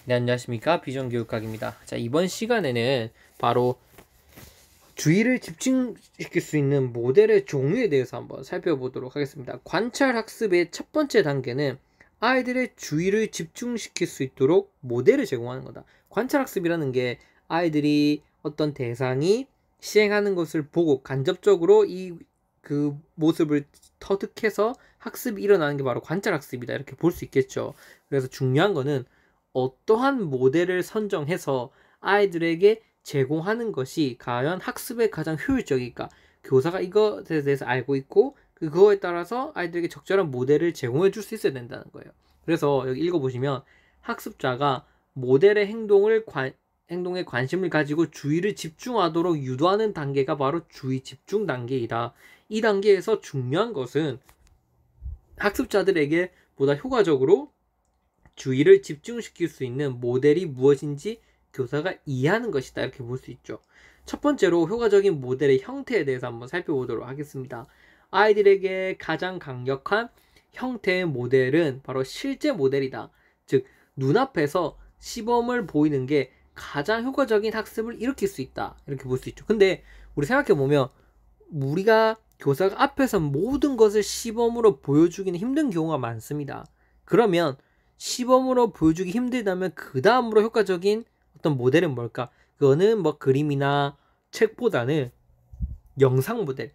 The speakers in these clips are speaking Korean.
네, 안녕하십니까. 비전교육학입니다. 자, 이번 시간에는 바로 주의를 집중시킬 수 있는 모델의 종류에 대해서 한번 살펴보도록 하겠습니다. 관찰학습의 첫 번째 단계는 아이들의 주의를 집중시킬 수 있도록 모델을 제공하는 거다. 관찰학습이라는 게 아이들이 어떤 대상이 시행하는 것을 보고 간접적으로 그 모습을 터득해서 학습이 일어나는 게 바로 관찰학습이다. 이렇게 볼 수 있겠죠. 그래서 중요한 거는 어떠한 모델을 선정해서 아이들에게 제공하는 것이 과연 학습에 가장 효율적일까? 교사가 이것에 대해서 알고 있고 그거에 따라서 아이들에게 적절한 모델을 제공해 줄 수 있어야 된다는 거예요. 그래서 여기 읽어보시면 학습자가 모델의 행동에 관심을 가지고 주의를 집중하도록 유도하는 단계가 바로 주의 집중 단계이다. 이 단계에서 중요한 것은 학습자들에게 보다 효과적으로 주의를 집중시킬 수 있는 모델이 무엇인지 교사가 이해하는 것이다. 이렇게 볼 수 있죠. 첫 번째로 효과적인 모델의 형태에 대해서 한번 살펴보도록 하겠습니다. 아이들에게 가장 강력한 형태의 모델은 바로 실제 모델이다. 즉, 눈앞에서 시범을 보이는 게 가장 효과적인 학습을 일으킬 수 있다. 이렇게 볼 수 있죠. 근데 우리 생각해보면 우리가 교사가 앞에서 모든 것을 시범으로 보여주기는 힘든 경우가 많습니다. 그러면 시범으로 보여주기 힘들다면 그 다음으로 효과적인 어떤 모델은 뭘까? 그거는 뭐 그림이나 책보다는 영상 모델,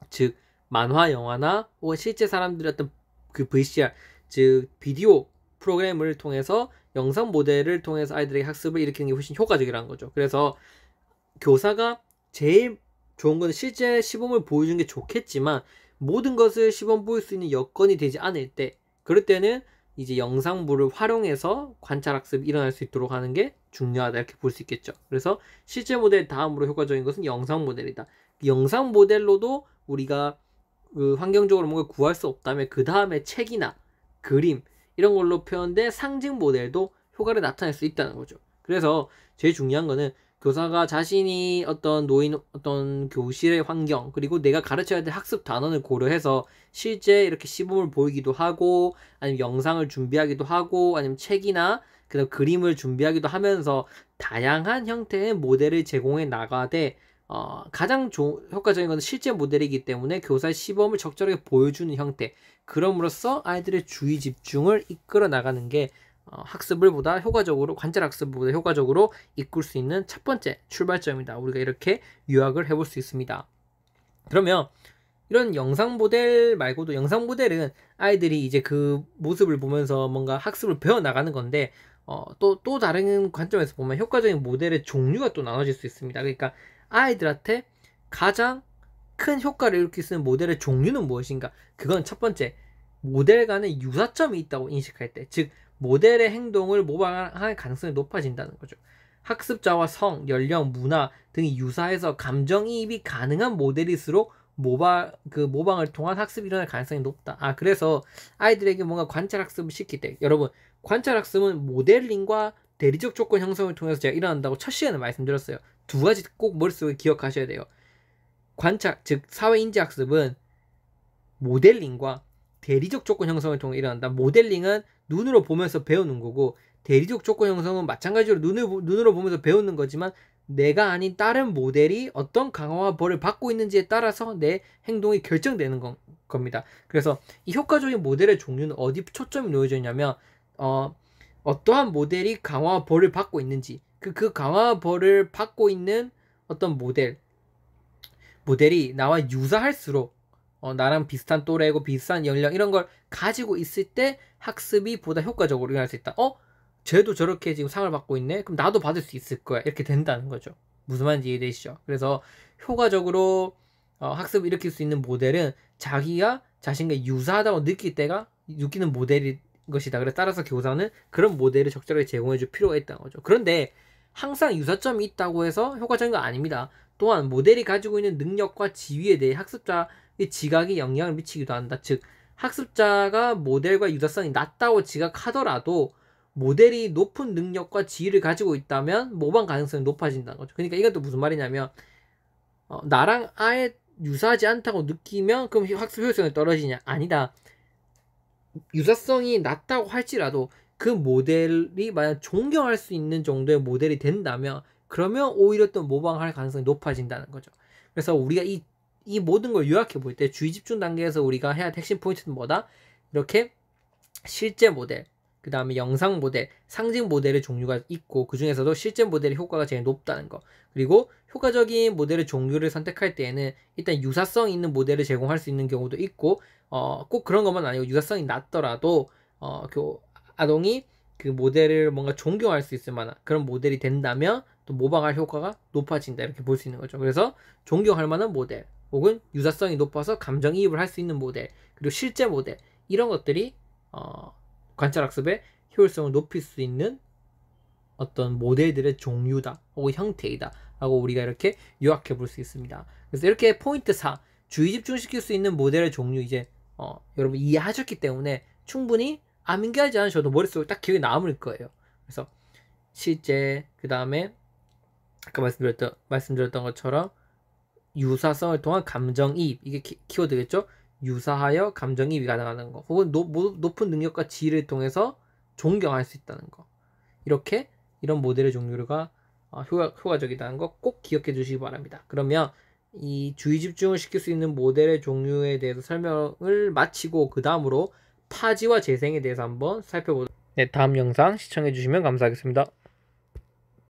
즉 만화, 영화나 혹은 실제 사람들의 어떤 그 VCR, 즉 비디오 프로그램을 통해서 영상 모델을 통해서 아이들에게 학습을 일으키는 게 훨씬 효과적이라는 거죠. 그래서 교사가 제일 좋은 건 실제 시범을 보여주는 게 좋겠지만 모든 것을 시범 보일 수 있는 여건이 되지 않을 때, 그럴 때는 이제 영상물을 활용해서 관찰학습이 일어날 수 있도록 하는 게 중요하다. 이렇게 볼 수 있겠죠. 그래서 실제 모델 다음으로 효과적인 것은 영상 모델이다. 영상 모델로도 우리가 그 환경적으로 뭔가 구할 수 없다면 그 다음에 책이나 그림 이런 걸로 표현된 상징 모델도 효과를 나타낼 수 있다는 거죠. 그래서 제일 중요한 거는 교사가 자신이 어떤 교실의 환경, 그리고 내가 가르쳐야 될 학습 단원을 고려해서 실제 이렇게 시범을 보이기도 하고, 아니면 영상을 준비하기도 하고, 아니면 책이나 그다음 그림을 준비하기도 하면서 다양한 형태의 모델을 제공해 나가되, 가장 효과적인 것은 실제 모델이기 때문에 교사의 시범을 적절하게 보여주는 형태. 그럼으로써 아이들의 주의 집중을 이끌어 나가는 게 학습을 보다 효과적으로, 관찰 학습보다 효과적으로 이끌 수 있는 첫 번째 출발점이다. 우리가 이렇게 요약을 해볼 수 있습니다. 그러면 이런 영상 모델 말고도, 영상 모델은 아이들이 이제 그 모습을 보면서 뭔가 학습을 배워 나가는 건데, 또 다른 관점에서 보면 효과적인 모델의 종류가 또 나눠질 수 있습니다. 그러니까 아이들한테 가장 큰 효과를 일으킬 수 있는 모델의 종류는 무엇인가? 그건 첫 번째, 모델 간의 유사점이 있다고 인식할 때, 즉 모델의 행동을 모방할 가능성이 높아진다는 거죠. 학습자와 성, 연령, 문화 등이 유사해서 감정이입이 가능한 모델일수록 모방을 통한 학습이 일어날 가능성이 높다. 그래서 아이들에게 뭔가 관찰학습을 시킬 때, 여러분, 관찰학습은 모델링과 대리적 조건 형성을 통해서 제가 일어난다고 첫 시간에 말씀드렸어요. 두 가지 꼭 머릿속에 기억하셔야 돼요. 관찰, 즉 사회인지학습은 모델링과 대리적 조건 형성을 통해 일어난다. 모델링은 눈으로 보면서 배우는 거고, 대리적 조건 형성은 마찬가지로 눈으로 보면서 배우는 거지만 내가 아닌 다른 모델이 어떤 강화와 벌을 받고 있는지에 따라서 내 행동이 결정되는 겁니다. 그래서 이 효과적인 모델의 종류는 어디 초점이 놓여져 있냐면, 어떠한 모델이 강화와 벌을 받고 있는지, 그 강화와 벌을 받고 있는 어떤 모델이 나와 유사할수록, 나랑 비슷한 또래고 비슷한 연령 이런 걸 가지고 있을 때 학습이 보다 효과적으로 일어날 수 있다. 쟤도 저렇게 지금 상을 받고 있네? 그럼 나도 받을 수 있을 거야. 이렇게 된다는 거죠. 무슨 말인지 이해되시죠? 그래서 효과적으로 학습을 일으킬 수 있는 모델은 자기가 자신과 유사하다고 느끼는 모델인 것이다. 그래서 따라서 교사는 그런 모델을 적절하게 제공해 줄 필요가 있다는 거죠. 그런데 항상 유사점이 있다고 해서 효과적인 건 아닙니다. 또한 모델이 가지고 있는 능력과 지위에 대해 학습자의 지각이 영향을 미치기도 한다. 즉, 학습자가 모델과 유사성이 낮다고 지각하더라도 모델이 높은 능력과 지위를 가지고 있다면 모방 가능성이 높아진다는 거죠. 그러니까 이것도 무슨 말이냐면, 나랑 아예 유사하지 않다고 느끼면 그럼 학습 효율성이 떨어지냐? 아니다. 유사성이 낮다고 할지라도 그 모델이 만약 존경할 수 있는 정도의 모델이 된다면 그러면 오히려 또 모방할 가능성이 높아진다는 거죠. 그래서 우리가 이 모든 걸 요약해 볼 때 주의 집중 단계에서 우리가 해야 할 핵심 포인트는 뭐다? 이렇게 실제 모델, 그 다음에 영상 모델, 상징 모델의 종류가 있고 그 중에서도 실제 모델의 효과가 제일 높다는 거. 그리고 효과적인 모델의 종류를 선택할 때에는 일단 유사성 있는 모델을 제공할 수 있는 경우도 있고 꼭 그런 것만 아니고 유사성이 낮더라도 그 아동이 그 모델을 뭔가 존경할 수 있을 만한 그런 모델이 된다면 또 모방할 효과가 높아진다 이렇게 볼 수 있는 거죠. 그래서 존경할 만한 모델 혹은 유사성이 높아서 감정이입을 할 수 있는 모델 그리고 실제 모델 이런 것들이 관찰학습의 효율성을 높일 수 있는 어떤 모델들의 종류다 혹은 형태이다 라고 우리가 이렇게 요약해 볼 수 있습니다. 그래서 이렇게 포인트 4 주의 집중시킬 수 있는 모델의 종류 이제 여러분 이해하셨기 때문에 충분히 암기하지 않으셔도 머릿속에 딱 기억에 남을 거예요. 그래서 실제 그 다음에 아까 말씀드렸던 것처럼 유사성을 통한 감정이입 이게 키워드겠죠. 유사하여 감정이입이 가능하다는 거 혹은 높은 능력과 지위를 통해서 존경할 수 있다는 거 이렇게 이런 모델의 종류가 효과적이다는 거 꼭 기억해 주시기 바랍니다. 그러면 이 주의 집중을 시킬 수 있는 모델의 종류에 대해서 설명을 마치고 그 다음으로 파지와 재생에 대해서 한번 살펴보도록 네, 다음 영상 시청해 주시면 감사하겠습니다.